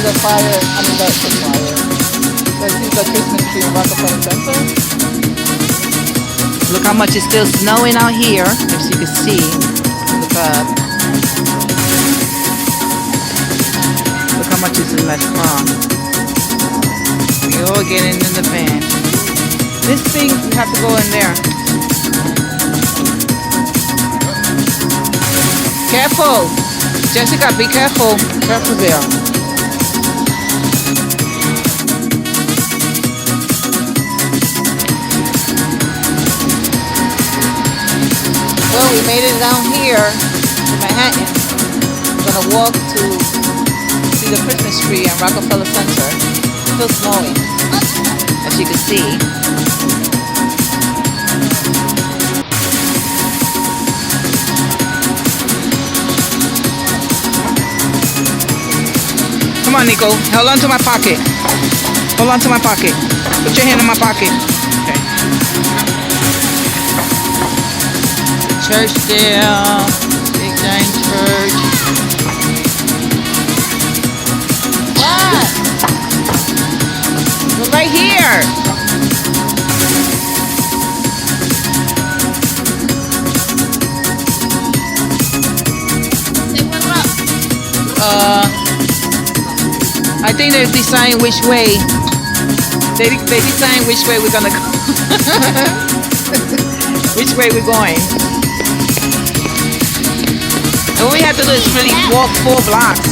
the fire, I mean the fire. Let's see the Christmas tree in Rockefeller Center. Look how much it's still snowing out here, as you can see. Look up. Look how much is in that car. We all getting in the van. This thing, we have to go in there. Careful! Jessica, be careful. Careful there. Well, we made it down here to Manhattan. We're gonna walk to see the Christmas tree in Rockefeller Center. It's still snowing, As you can see. Come on, Nico. Hold on to my pocket. Hold on to my pocket. Put your hand in my pocket. Okay. Church there. Big giant church. what? We're right here. I think they decide which way. They decide which way we're gonna go. Which way we're going. All we have to do is really walk 4 blocks.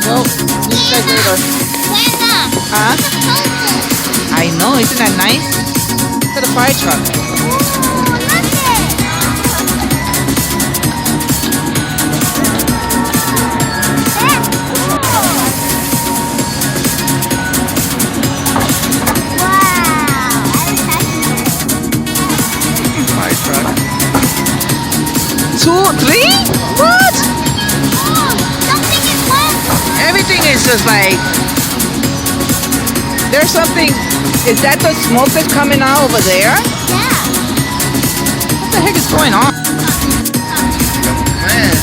Well, see you guys later. Huh? I know, isn't that nice? Look at the fire truck. Fire truck. 2, 3? What? Everything is just like, there's something. Is that the smoke that's coming out over there? Yeah. What the heck is going on? Man.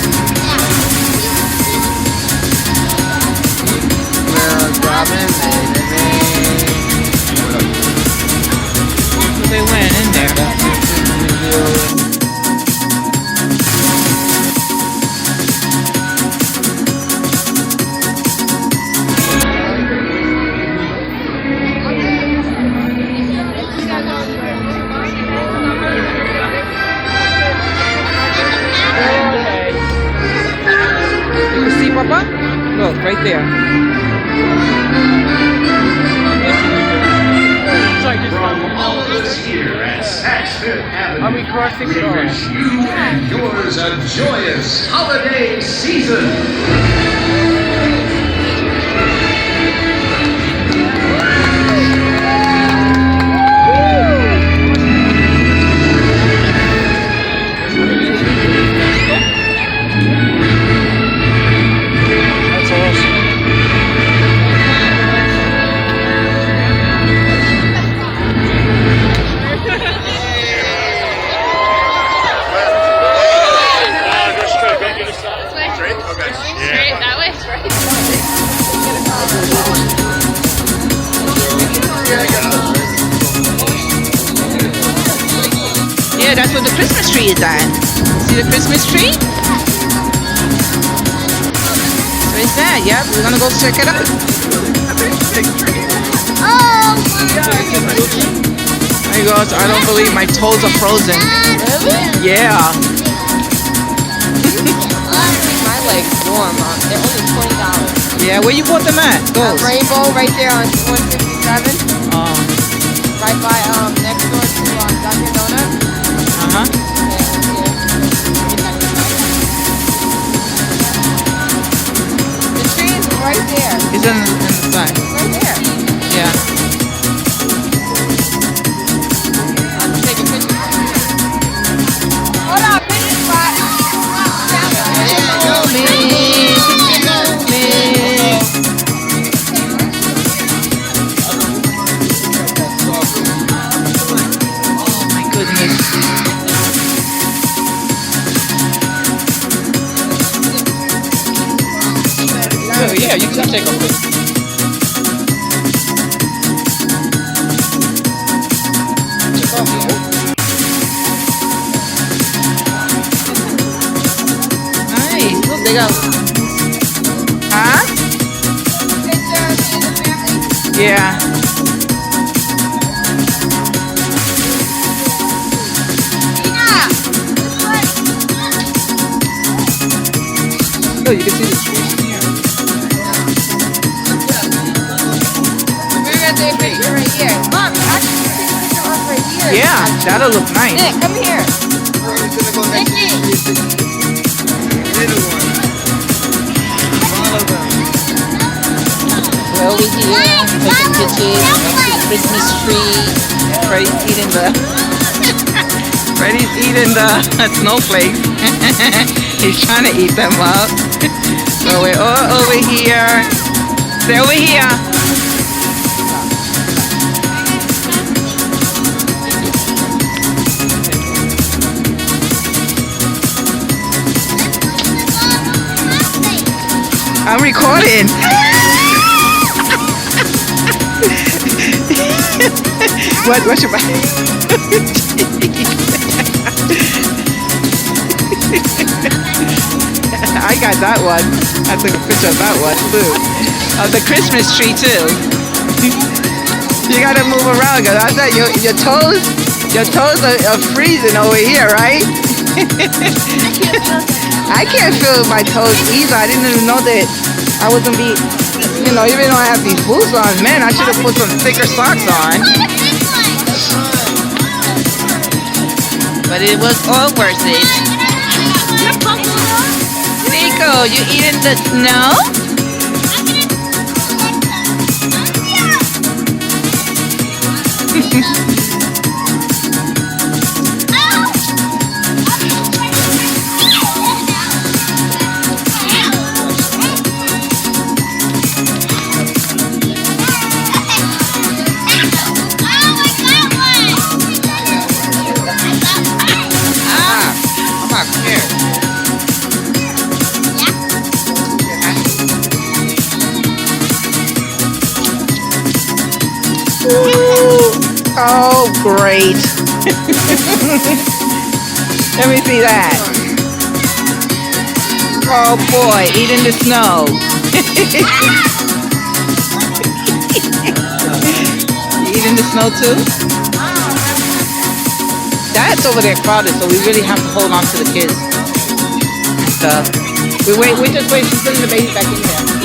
They went in there. Papa? Look, right there. Here at Saxford Avenue, Are we crossing we wish you and yours a joyous holiday season. Yeah, that's where the Christmas tree is at. See the Christmas tree? Where's that? Yep, we're gonna go check it out. Oh, There you go. I don't believe my toes are frozen. Really? Yeah. My legs warm. They're only $20. Yeah, where you bought them at? Those. Rainbow right there on 167. Oh. Right by next door to Dunkin' Donuts. Uh-huh. The tree is right there. It's in the side. Right there. Yeah. I'll just take a picture. Hold on, picture spot. Oh my goodness. Oh, yeah, you can take a look. Check off here. Nice. Look, they got. Huh? Yeah. Oh, you can see the trees from here. We're gonna take a picture right here. Mom, actually take a picture of right here. Yeah, that'll look nice. Nick, come here. We're gonna go next to the little one. Follow them. We're over here, taking pictures of the Christmas tree. Freddy's eating the Freddy's eating the snowflakes. He's trying to eat them up. So we're all over here. Stay over here. I'm recording. What's your I got that one. I took a picture of that one too. Of the Christmas tree too. You gotta move around because I said your toes are freezing over here, right? I can't feel my toes either. I didn't even know that I was gonna be, even though I have these boots on, man, I should have put some thicker socks on. But it was all worth it. Nico, you eating the snow? Oh, great. Let me see that. Oh boy, eating the snow. You eating the snow too? That's over there crowded, so we really have to hold on to the kids and stuff. We just wait, she's putting the baby back in there.